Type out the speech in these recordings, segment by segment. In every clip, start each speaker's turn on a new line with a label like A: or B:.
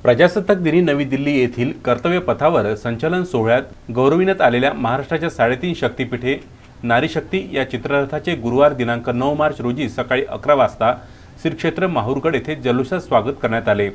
A: प्रजासत्ताक दिनी नवी दिल्ली येथील कर्तव्य पथावर संचलन सोहळ्यात गौरविण्यात आलेल्या महाराष्ट्राच्या 3.5 शक्तिपीठे नारी शक्ती या चित्ररथाचे गुरुवार दिनांक 9 मार्च रोजी सकाळी 11 वाजता श्री क्षेत्र माहूरगड येथे जल्लोषात स्वागत करण्यात आले।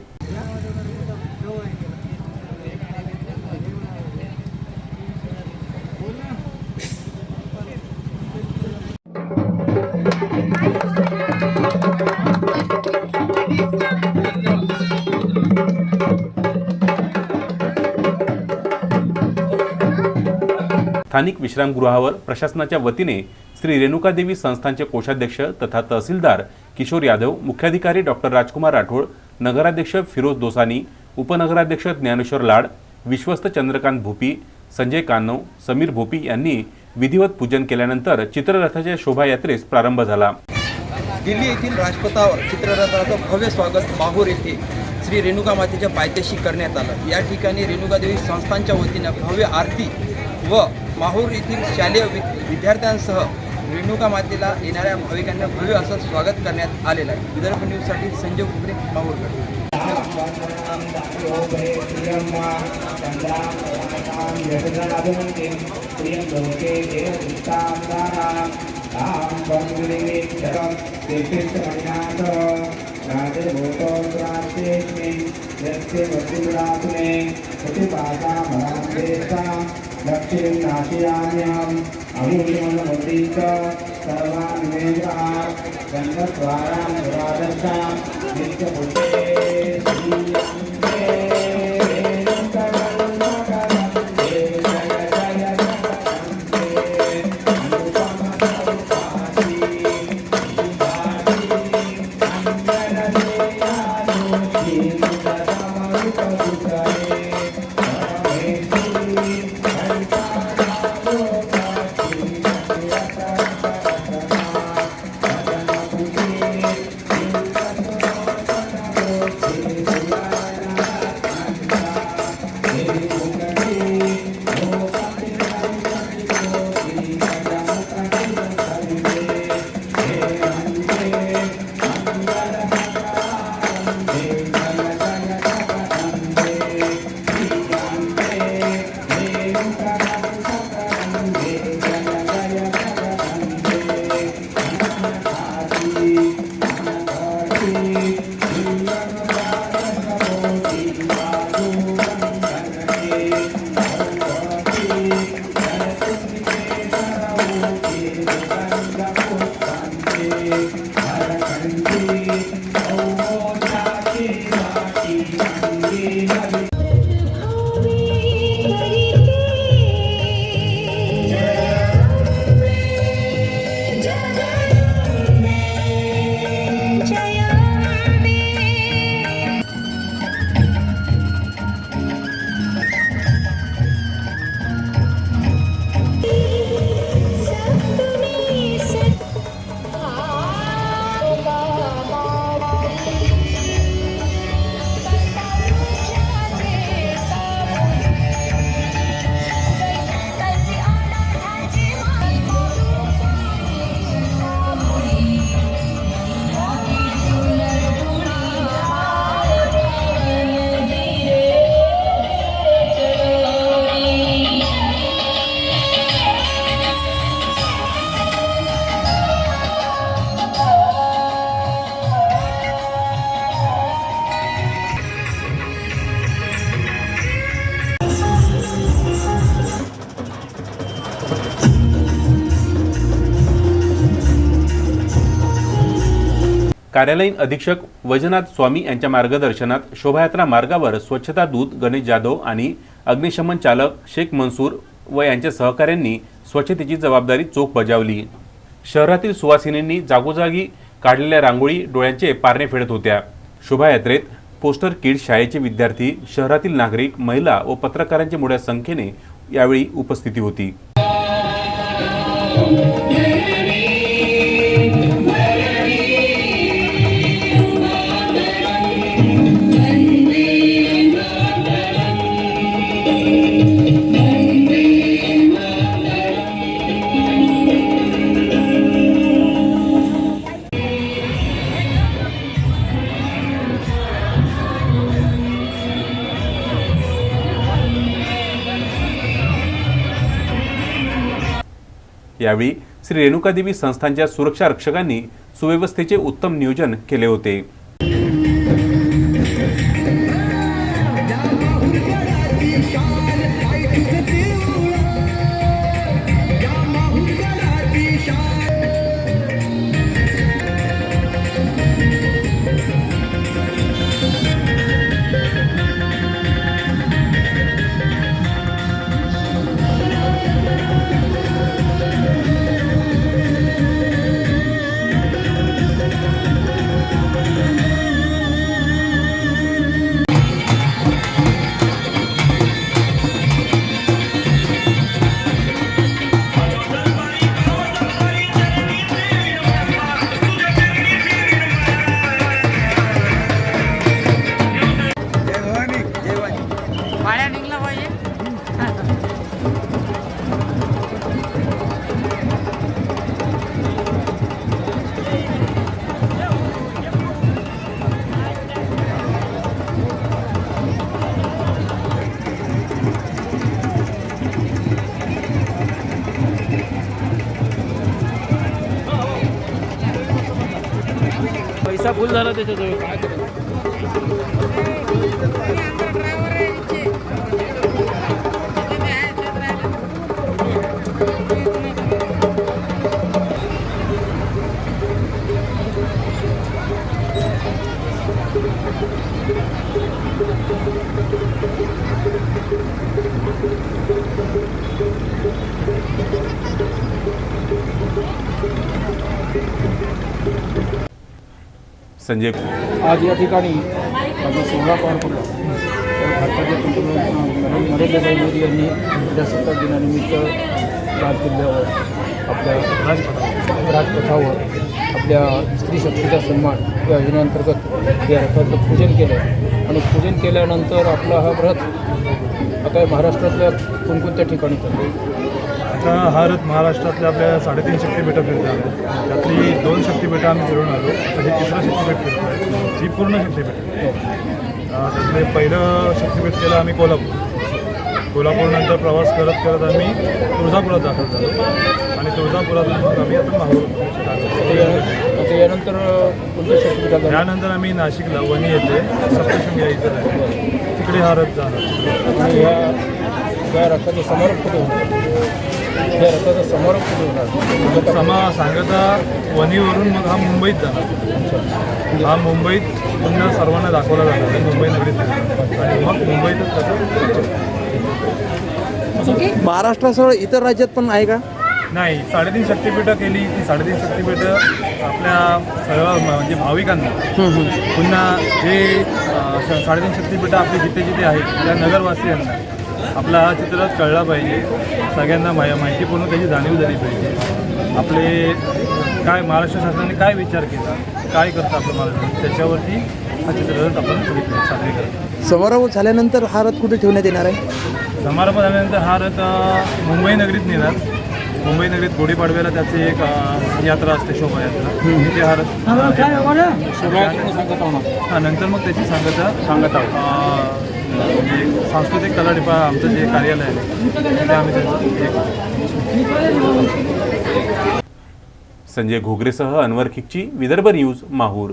A: स्थानिक विश्रामगृहावर प्रशासनाच्या वतीने श्री रेणुकादेवी संस्थानचे कोषाध्यक्ष तथा तहसीलदार किशोर यादव, मुख्याधिकारी डॉक्टर राजकुमार राठोड, नगराध्यक्ष फिरोज दोसानी, उपनगराध्यक्ष ज्ञानेश्वर लाड, विश्वस्त चंद्रकांत भोपी, संजय कान्नव, समीर भोपी यांनी विधिवत पूजन केल्यानंतर चित्ररथाच्या शोभायात्रेस प्रारंभ झाला।
B: दिल्ली येथील राजपथावर चित्ररथाचं भव्य स्वागत माहूर येथे श्री रेणुका मातेच्या पायथ्याशी करण्यात आलं। या ठिकाणी रेणुकादेवी संस्थानच्या वतीने भव्य आरती व माहूर येथील शालेय विद्यार्थ्यांसह रेणुका मातेला येणाऱ्या भाविकांना भव्य असं स्वागत करण्यात आलेलं आहे। विदर्भ न्यूजसाठी संजय कुकडे, माहूरगड।
C: दक्षिण नाशियाम्याम अमूल्यमनोदीत सर्वान् निमेषाः गन्धद्वारान् पुरादशां नित्यपुष्पे
A: कार्यालयीन अधीक्षक वैजनाथ स्वामी यांच्या मार्गदर्शनात शोभायात्रा मार्गावर स्वच्छता दूत गणेश जाधव आणि अग्निशमन चालक शेख मंसूर व यांच्या सहकाऱ्यांनी स्वच्छतेची जबाबदारी चोख बजावली। शहरातील सुवासिनींनी जागोजागी काढलेल्या रांगोळी डोळ्यांचे पारणे फेडत होत्या। शोभायात्रेत पोस्टर किड्स शाळेचे विद्यार्थी, शहरातील नागरिक, महिला व पत्रकारांची मोठ्या संख्येने यावेळी उपस्थिती होती। यावेळी श्री रेणुकादेवी संस्थानच्या सुरक्षा रक्षकांनी सुव्यवस्थेचे उत्तम नियोजन केले होते.
D: पाळ्या निघला पाहिजे.
E: पैसा फुल झाला त्याच्याजवळ काय
A: संजय
E: आज या ठिकाणी माझा सोहळा पार पडला. तर भारताचे पंतप्रधान नरेंद्रभाई मोदी यांनी प्रजासत्ताक दिनानिमित्त लाल किल्ल्यावर आपल्या राजपथावर आपल्या स्त्री शक्तीचा सन्मान या योजनेअंतर्गत या रथाचं पूजन केलं आणि पूजन केल्यानंतर आपला हा रथ आता महाराष्ट्रातल्या कोणकोणत्या ठिकाणी चालतो.
F: आता हा रथ महाराष्ट्रातल्या आपल्या 3.5 शक्तिपीठं फिरतो आहे. त्यातली 2 शक्तिपीठं आम्ही फिरून आलो. तर हे 3रं शक्तिपीठ फिरतो आहे. ही पूर्ण शक्तिपीठ. त्यातले पहिलं शक्तिपीठ केलं आम्ही कोल्हापूरनंतर प्रवास करत करत आम्ही तुळजापुरात दाखल झालो आणि तुळजापुरातून मग आम्ही आता माहूर
E: आता यानंतर कोणत्या शक्तिपीठाला
F: त्यानंतर आम्ही नाशिकला वणी येथे सप्तशृंगी आईचं आहे तिकडे हा रथ जाणार.
E: आणि या रथाचं समारोप कुठे होणार. या रथाचा समारोप कुठे होणार.
F: सांगता वणीवरून मग हा मुंबईत जाणार. हा मुंबईत पुन्हा सर्वांना दाखवला जाणार आहे. मुंबई नगरीत आणि मग मुंबईतच त्याचं
B: महाराष्ट्रासह इतर राज्यात पण आहे का?
F: नाही. 3.5 शक्तिपीठं केली. ती 3.5 शक्तिपीठं आपल्या सर्व म्हणजे भाविकांना पुन्हा जे 3.5 शक्तिपीठं आपली जिथे जिथे आहेत त्या नगरवासियांना आपला हा चित्ररथ कळला पाहिजे. सगळ्यांना माहिती पूर्ण त्याची जाणीव झाली पाहिजे. आपले काय महाराष्ट्र शासनाने काय विचार केला, काय करतं आपलं महाराष्ट्र, त्याच्यावरती हा चित्ररथ आपण साजरी
B: समारोह झाल्यानंतर हा रथ कुठे ठेवण्यात येणार आहे?
F: समारंभ झाल्यानंतर हा रथ मुंबई नगरीत नेणार. मुंबई नगरीत गुढीपाडव्याला त्याची एक यात्रा असते, शोभायात्रा. तिथे हा रथ नंतर मग त्याची सांगता म्हणजे सांस्कृतिक कला आमचं जे कार्यालय आहे तिथे आम्ही त्याचं
A: संजय घोगरेसह अनवर खिकची, विदर्भ न्यूज, माहूर.